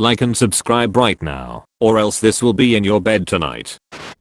Like and subscribe right now, or else this will be in your bed tonight.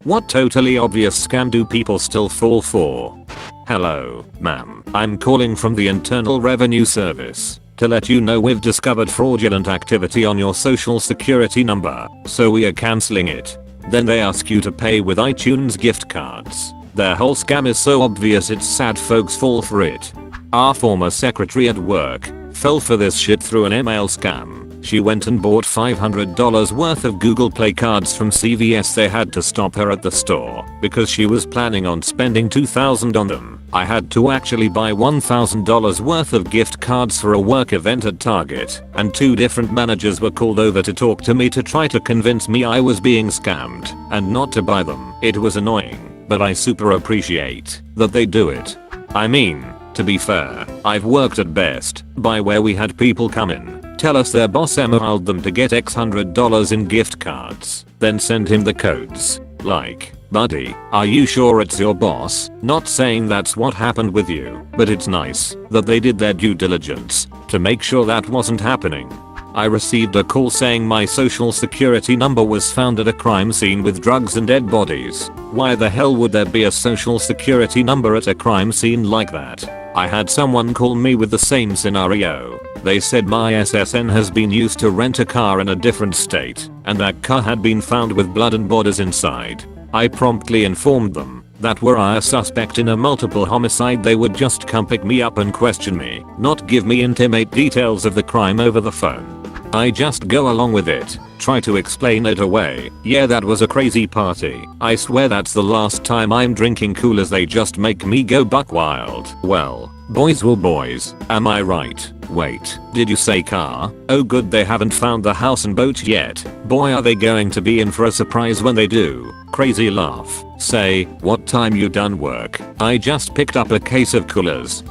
What totally obvious scam do people still fall for? Hello, ma'am. I'm calling from the Internal Revenue Service to let you know we've discovered fraudulent activity on your social security number, so we are cancelling it. Then they ask you to pay with iTunes gift cards. Their whole scam is so obvious it's sad folks fall for it. Our former secretary at work fell for this shit through an email scam. She went and bought $500 worth of Google Play cards from CVS. They had to stop her at the store because she was planning on spending $2,000 on them. I had to actually buy $1,000 worth of gift cards for a work event at Target, and 2 different managers were called over to talk to me to try to convince me I was being scammed and not to buy them. It was annoying, but I super appreciate that they do it. I mean, to be fair, I've worked at Best Buy where we had people come in, tell us their boss emailed them to get X $100 in gift cards, then send him the codes. Like, buddy, are you sure it's your boss? Not saying that's what happened with you, but it's nice that they did their due diligence to make sure that wasn't happening. I received a call saying my social security number was found at a crime scene with drugs and dead bodies. Why the hell would there be a social security number at a crime scene like that? I had someone call me with the same scenario. They said my SSN has been used to rent a car in a different state, and that car had been found with blood and bodies inside. I promptly informed them that were I a suspect in a multiple homicide they would just come pick me up and question me, not give me intimate details of the crime over the phone. I just go along with it, try to explain it away. Yeah, that was a crazy party. I swear that's the last time I'm drinking Coolers. They just make me go buck wild. Well, boys will boys, am I right? Wait, did you say car? Oh good, they haven't found the house and boat yet. Boy, are they going to be in for a surprise when they do. Crazy laugh. Say, what time you done work? I just picked up a case of Coolers.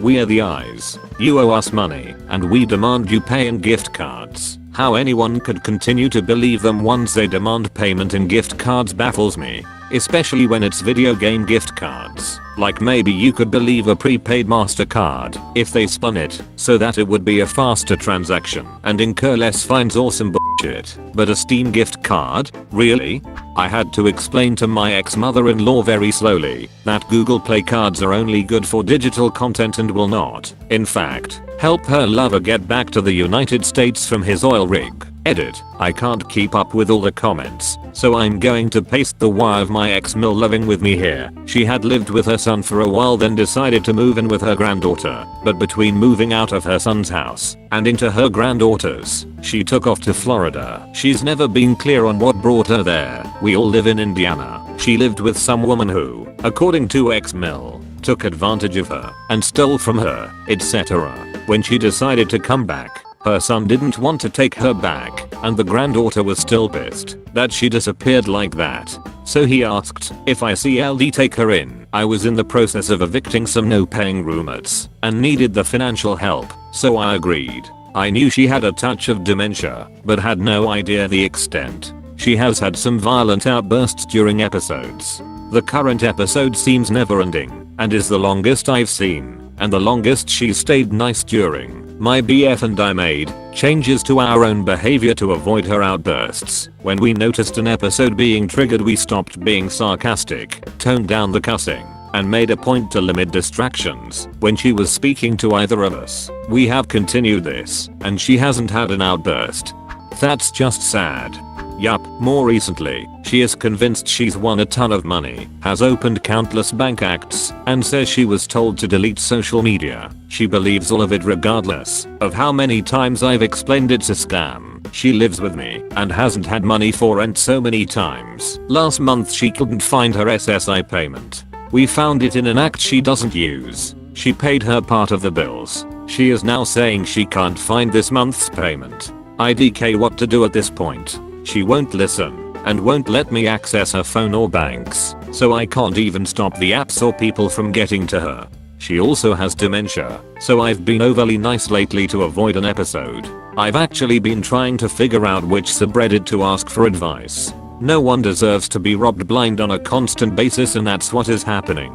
We are the eyes. You owe us money, and we demand you pay in gift cards. How anyone could continue to believe them once they demand payment in gift cards baffles me, especially when it's video game gift cards. Like maybe you could believe a prepaid MasterCard if they spun it so that it would be a faster transaction and incur less fines. Awesome bullshit. But a Steam gift card? Really? I had to explain to my ex-mother-in-law very slowly that Google Play cards are only good for digital content and will not, in fact, help her lover get back to the United States from his oil rig. Edit. I can't keep up with all the comments, so I'm going to paste the why of my ex-mil living with me here. She had lived with her son for a while, then decided to move in with her granddaughter, but between moving out of her son's house and into her granddaughter's, she took off to Florida. She's never been clear on what brought her there. We all live in Indiana. She lived with some woman who, according to ex-mil, took advantage of her and stole from her, etc. When she decided to come back, her son didn't want to take her back, and the granddaughter was still pissed that she disappeared like that. So he asked if I CLD take her in. I was in the process of evicting some no-paying roommates and needed the financial help, so I agreed. I knew she had a touch of dementia, but had no idea the extent. She has had some violent outbursts during episodes. The current episode seems never-ending, and is the longest I've seen, and the longest she's stayed nice during. My BF and I made changes to our own behavior to avoid her outbursts. When we noticed an episode being triggered, we stopped being sarcastic, toned down the cussing, and made a point to limit distractions when she was speaking to either of us. We have continued this, and she hasn't had an outburst. That's just sad. Yup, more recently, she is convinced she's won a ton of money, has opened countless bank acts, and says she was told to delete social media. She believes all of it regardless of how many times I've explained it's a scam. She lives with me and hasn't had money for rent so many times. Last month she couldn't find her SSI payment. We found it in an act she doesn't use. She paid her part of the bills. She is now saying she can't find this month's payment. IDK what to do at this point. She won't listen and won't let me access her phone or banks, so I can't even stop the apps or people from getting to her. She also has dementia, so I've been overly nice lately to avoid an episode. I've actually been trying to figure out which subreddit to ask for advice. No one deserves to be robbed blind on a constant basis, and that's what is happening.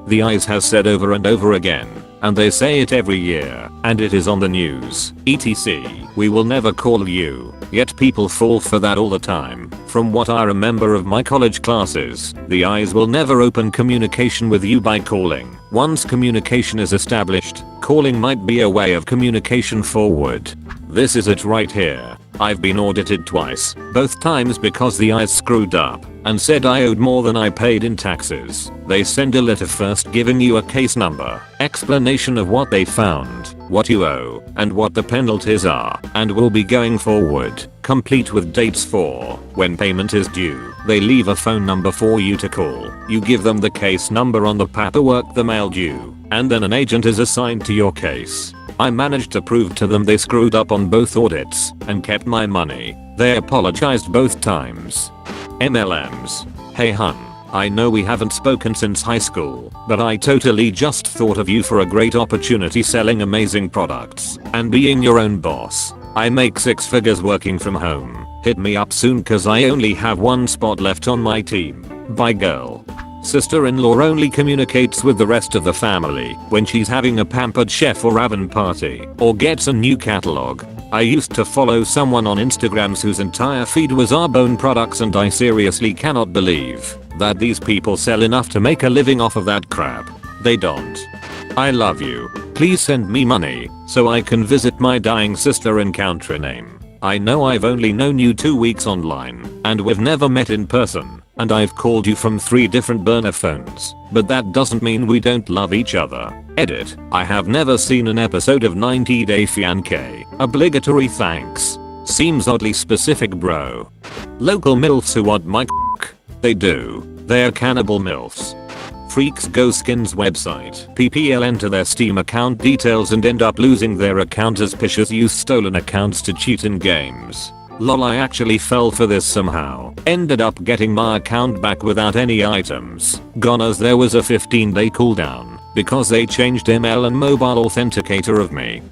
The Eyes has said over and over again, and they say it every year, and it is on the news, etc. We will never call you, yet people fall for that all the time. From what I remember of my college classes, the eyes will never open communication with you by calling. Once communication is established, calling might be a way of communication forward. This is it right here. I've been audited twice, both times because the eyes screwed up and said I owed more than I paid in taxes. They send a letter first giving you a case number, explanation of what they found, what you owe, and what the penalties are, and will be going forward, complete with dates for when payment is due. They leave a phone number for you to call. You give them the case number on the paperwork they mailed you, and then an agent is assigned to your case. I managed to prove to them they screwed up on both audits and kept my money. They apologized both times. MLMs. Hey hun, I know we haven't spoken since high school, but I totally just thought of you for a great opportunity selling amazing products and being your own boss. I make 6 figures working from home. Hit me up soon cause I only have one spot left on my team. Bye girl. Sister-in-law only communicates with the rest of the family when she's having a pampered chef or oven party or gets a new catalog. I used to follow someone on Instagram whose entire feed was Arbonne products and I seriously cannot believe that these people sell enough to make a living off of that crap. They don't. I love you. Please send me money so I can visit my dying sister in country name. I know I've only known you 2 weeks online and we've never met in person. And I've called you from 3 different burner phones, but that doesn't mean we don't love each other. Edit. I have never seen an episode of 90 Day Fiancé. Obligatory thanks. Seems oddly specific bro. Local MILFs who want my They do. They're cannibal MILFs. Freaks go Skins website. PPL enter their Steam account details and end up losing their account as pishers use stolen accounts to cheat in games. Lol, I actually fell for this somehow. Ended up getting my account back without any items gone as there was a 15-day cooldown because they changed email and mobile authenticator of me.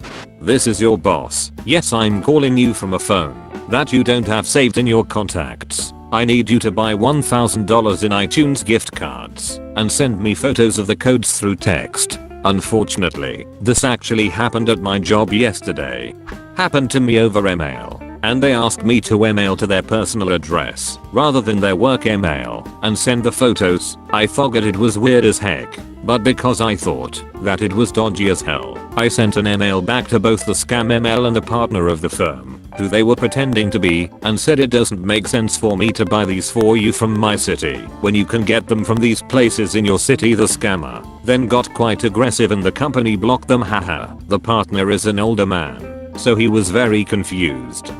This is your boss. Yes, I'm calling you from a phone that you don't have saved in your contacts. I need you to buy $1,000 in iTunes gift cards and send me photos of the codes through text. Unfortunately, this actually happened at my job yesterday. Happened to me over email. And they asked me to email to their personal address rather than their work email and send the photos. I figured it was weird as heck, but because I thought that it was dodgy as hell, I sent an email back to both the scam email and the partner of the firm, who they were pretending to be, and said it doesn't make sense for me to buy these for you from my city when you can get them from these places in your city. The scammer then got quite aggressive and the company blocked them. Haha. The partner is an older man, so he was very confused.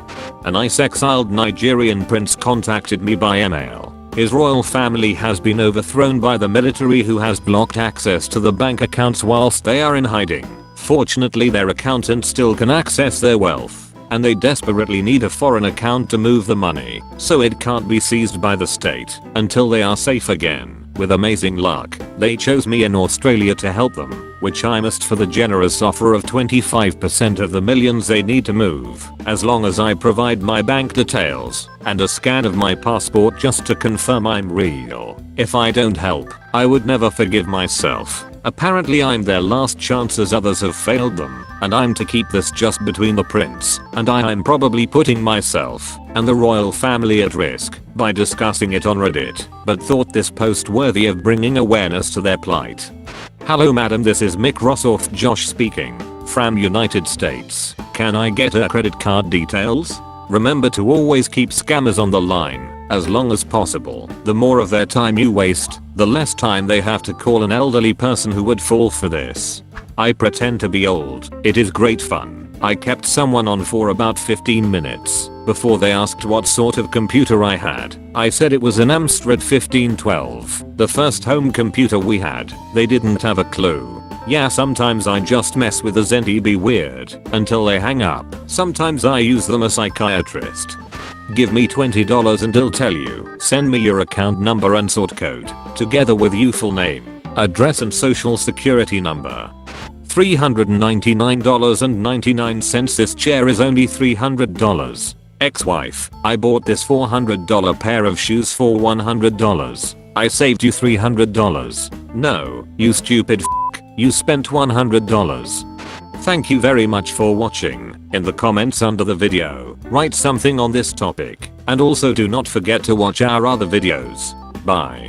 An ICE-exiled Nigerian prince contacted me by email. His royal family has been overthrown by the military who has blocked access to the bank accounts whilst they are in hiding. Fortunately, their accountant still can access their wealth, and they desperately need a foreign account to move the money, so it can't be seized by the state until they are safe again. With amazing luck, they chose me in Australia to help them, which I must for the generous offer of 25% of the millions they need to move, as long as I provide my bank details and a scan of my passport just to confirm I'm real. If I don't help, I would never forgive myself. Apparently I'm their last chance as others have failed them, and I'm to keep this just between the prince and I'm probably putting myself and the royal family at risk by discussing it on Reddit, but thought this post worthy of bringing awareness to their plight. Hello madam, this is Microsoft Josh speaking from United States. Can I get her credit card details? Remember to always keep scammers on the line as long as possible. The more of their time you waste, the less time they have to call an elderly person who would fall for this. I pretend to be old. It is great fun. I kept someone on for about 15 minutes before they asked what sort of computer I had. I said it was an Amstrad 1512, the first home computer we had. They didn't have a clue. Yeah, sometimes I just mess with the Zenty be weird until they hang up. Sometimes I use them as a psychiatrist. Give me $20 and I'll tell you. Send me your account number and sort code, together with your full name, address and social security number. $399.99. This chair is only $300. Ex-wife, I bought this $400 pair of shoes for $100. I saved you $300. No, you stupid f***. You spent $100. Thank you very much for watching. In the comments under the video, write something on this topic, and also do not forget to watch our other videos. Bye.